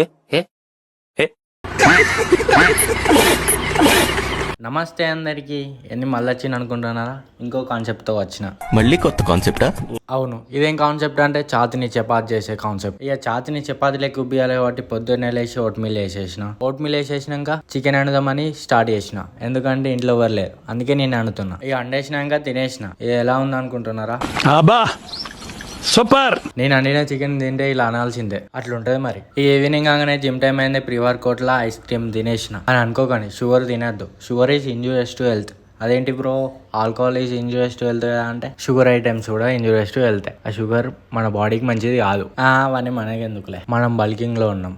ఏ ఏ ఏ నమస్తే అందరికి. ఎన్ని మళ్ళీ వచ్చిన అనుకుంటున్నారా? ఇంకో కాన్సెప్ట్తో వచ్చిన. మళ్ళీ కొత్త కాన్సెప్టా? అవును, ఇదేం కాన్సెప్ట్ అంటే ఛాతిని చపాతి చేసే కాన్సెప్ట్. ఇక ఛాతిని చపాతి లెక్క ఉబ్బియాలి కాబట్టి పొద్దున్నే లేచి ఓట్మీల్ వేసేసిన. ఓట్మీల్ వేసేసినాక చికెన్ వండుదామని స్టార్ట్ చేసిన. ఎందుకంటే ఇంట్లో ఎవరు లేరు, అందుకే నేను వండుతున్నా. ఇక వండేసినాక తినేసిన. ఇది ఎలా ఉంది అనుకుంటున్నారా? సూపర్. నేను వండిన చికెన్ తింటే ఇలా అనాల్సిందే, అట్లుంటది మరి. ఈ ఈవినింగ్ కాగానే జిమ్ టైం అయింది, ప్రీ వర్కౌట్ లా ఐస్ క్రీమ్ తినేసిన అని అనుకోకండి. షుగర్ తినద్దు, sugar is injurious to health. అదేంటి bro, alcohol is injurious to health కదా అంటే, షుగర్ ఐటమ్స్ కూడా ఇంజూరియస్ టు హెల్త్. ఆ షుగర్ మన బాడీకి మంచిది కాదు. అవన్నీ మనకి ఎందుకులే, మనం బల్కింగ్ లో ఉన్నాం.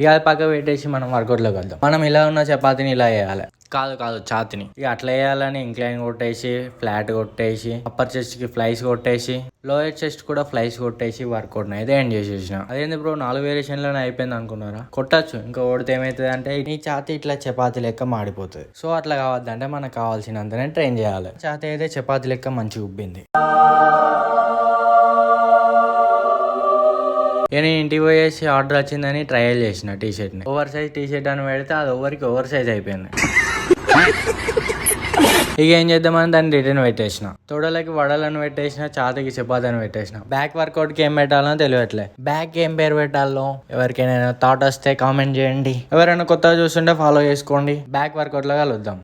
ఇక అది పక్క పెట్టేసి మనం వర్కౌట్లోకి వెళ్దాం. మనం ఇలా ఉన్న చపాతీని ఇలా వేయాలి, కాదు ఛాతిని. ఇక అట్లా వేయాలని ఇంక్లైన్ కొట్టేసి, ఫ్లాట్ కొట్టేసి, అప్పర్ చెస్ట్ కి ఫ్లైస్ కొట్టేసి, లోయర్ చెస్ట్ కూడా ఫ్లైస్ కొట్టేసి వర్కౌట్ అయితే ఎండ్ చేసేసిన. అదేంది బ్రో 4 వేరియేషన్లోనే అయిపోయింది అనుకున్నారా? కొట్టచ్చు, ఇంకా ఓడితే ఏమవుతుంది అంటే నీ ఛాతి ఇట్లా చపాతీ లెక్క మాడిపోతుంది. సో అట్లా కావద్దంటే మనకు కావాల్సినంతనే ట్రైన్ చేయాలి. ఛాతి అయితే చపాతీ లెక్క మంచిగా ఉబ్బింది. నేను ఇంటికి పోయేసి ఆర్డర్ వచ్చిందని ట్రయల్ చేసిన టీషర్ట్ని. ఓవర్ సైజ్ టీషర్ట్ అని పెడితే అది ఓవర్ సైజ్ అయిపోయింది. ఇక ఏం చేద్దామని దాన్ని రిటర్న్ పెట్టేసిన. తొడలకి వడలను పెట్టేసిన, ఛాతికి చపాతి అని పెట్టేసిన. బ్యాక్ వర్కౌట్ కి ఏం పెట్టాలో తెలియట్లే. బ్యాక్ ఏం పేరు పెట్టాలో ఎవరికైనా థాట్ వస్తే కామెంట్ చేయండి. ఎవరైనా కొత్తగా చూస్తుంటే ఫాలో చేసుకోండి. బ్యాక్ వర్కౌట్ లో కలుద్దాం.